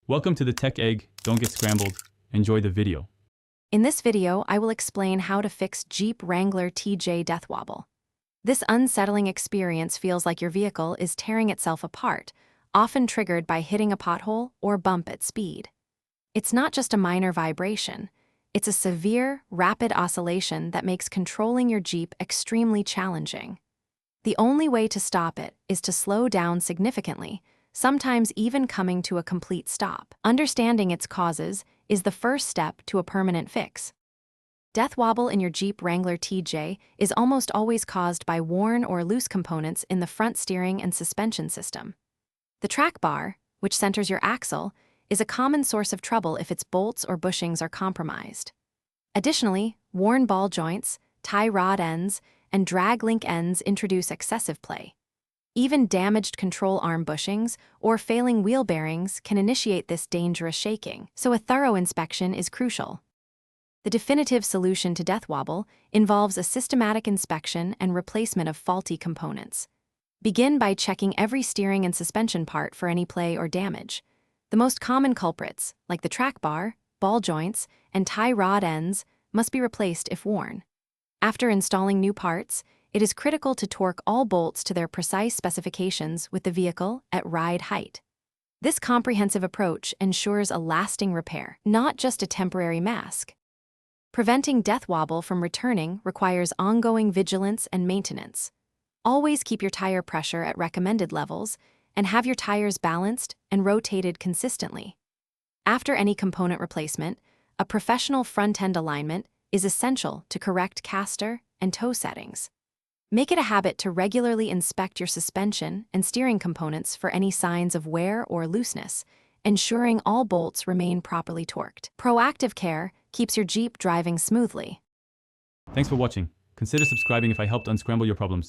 Welcome to the Tech Egg. Don't get scrambled. Enjoy the video. In this video, I will explain how to fix Jeep Wrangler TJ death wobble. This unsettling experience feels like your vehicle is tearing itself apart, often triggered by hitting a pothole or bump at speed. It's not just a minor vibration. It's a severe, rapid oscillation that makes controlling your Jeep extremely challenging. The only way to stop it is to slow down significantly, sometimes even coming to a complete stop. Understanding its causes is the first step to a permanent fix. Death wobble in your Jeep Wrangler TJ is almost always caused by worn or loose components in the front steering and suspension system. The track bar, which centers your axle, is a common source of trouble if its bolts or bushings are compromised. Additionally, worn ball joints, tie rod ends, and drag link ends introduce excessive play. Even damaged control arm bushings or failing wheel bearings can initiate this dangerous shaking, so a thorough inspection is crucial. The definitive solution to death wobble involves a systematic inspection and replacement of faulty components. Begin by checking every steering and suspension part for any play or damage. The most common culprits, like the track bar, ball joints, and tie rod ends, must be replaced if worn. After installing new parts, it is critical to torque all bolts to their precise specifications with the vehicle at ride height. This comprehensive approach ensures a lasting repair, not just a temporary mask. Preventing death wobble from returning requires ongoing vigilance and maintenance. Always keep your tire pressure at recommended levels and have your tires balanced and rotated consistently. After any component replacement, a professional front-end alignment is essential to correct caster and toe settings. Make it a habit to regularly inspect your suspension and steering components for any signs of wear or looseness, ensuring all bolts remain properly torqued. Proactive care keeps your Jeep driving smoothly. Thanks for watching. Consider subscribing if I helped unscramble your problems.